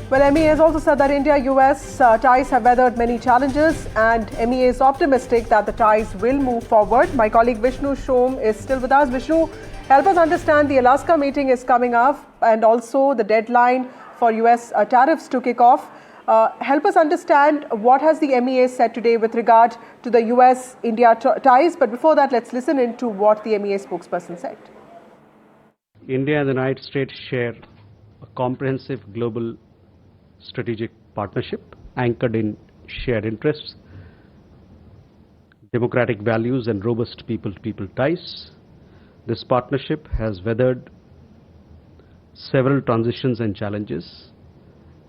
Well, MEA has also said that India-US ties have weathered many challenges, and MEA is optimistic that the ties will move forward. My colleague Vishnu Shom is still with us. Vishnu, help us understand, the Alaska meeting is coming up and also the deadline for US tariffs to kick off. Help us understand what has the MEA said today with regard to the US-India ties. But before that, let's listen into what the MEA spokesperson said. India and the United States share a comprehensive global strategic partnership anchored in shared interests, democratic values and robust people-to-people ties. This partnership has weathered several transitions and challenges,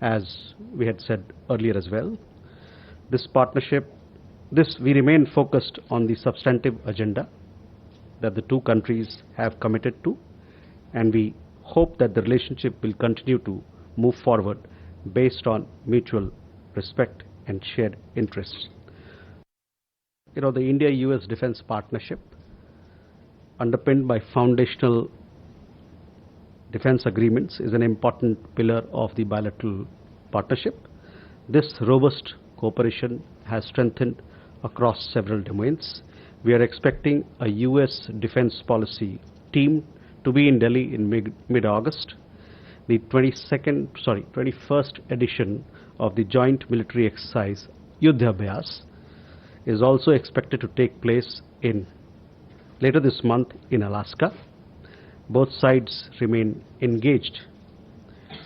as we had said earlier as well. We remain focused on the substantive agenda that the two countries have committed to, and we hope that the relationship will continue to move forward based on mutual respect and shared interests. The India-US defense partnership, underpinned by foundational defense agreements, is an important pillar of the bilateral partnership. This robust cooperation has strengthened across several domains. We are expecting a US defense policy team to be in Delhi in mid-August. The 21st edition of the joint military exercise Yuddha Abhyas is also expected to take place later this month in Alaska. Both sides remain engaged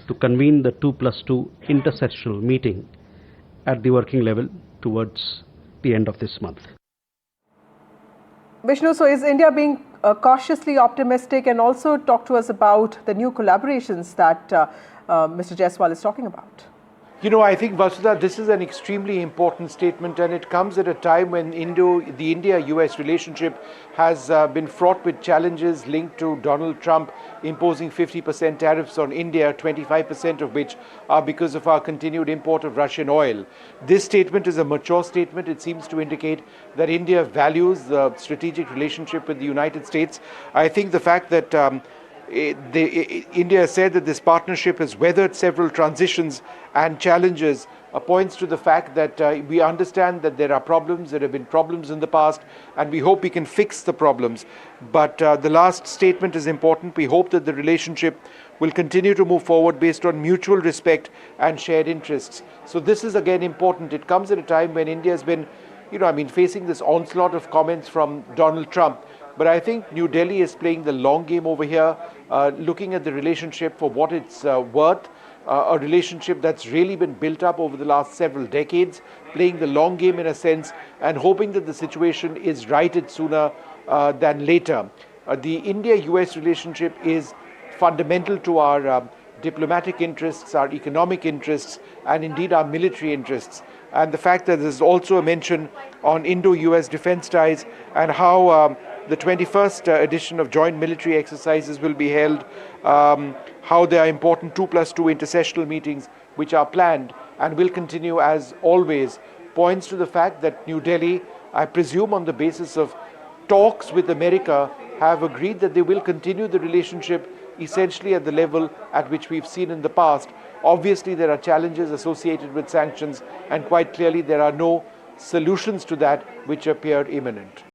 to convene the 2+2 intersessional meeting at the working level towards the end of this month. Vishnu, so is India being cautiously optimistic, and also talk to us about the new collaborations that Mr. Jaiswal is talking about? I think, Vasudha, this is an extremely important statement, and it comes at a time when the India-US relationship has been fraught with challenges linked to Donald Trump imposing 50% tariffs on India, 25% of which are because of our continued import of Russian oil. This statement is a mature statement. It seems to indicate that India values the strategic relationship with the United States. I think the fact that India said that this partnership has weathered several transitions and challenges points to the fact that we understand that there are problems, there have been problems in the past, and we hope we can fix the problems. But the last statement is important. We hope that the relationship will continue to move forward based on mutual respect and shared interests. So this is again important. It comes at a time when India has been, facing this onslaught of comments from Donald Trump. But I think New Delhi is playing the long game over here, looking at the relationship for what it's worth, a relationship that's really been built up over the last several decades, playing the long game in a sense, and hoping that the situation is righted sooner than later. The India-US relationship is fundamental to our diplomatic interests, our economic interests, and indeed our military interests. And the fact that there's also a mention on Indo-US defense ties and how the 21st edition of joint military exercises will be held, how there are important 2+2 intersessional meetings which are planned and will continue as always, points to the fact that New Delhi, I presume on the basis of talks with America, have agreed that they will continue the relationship essentially at the level at which we've seen in the past. Obviously, there are challenges associated with sanctions, and quite clearly there are no solutions to that which appear imminent.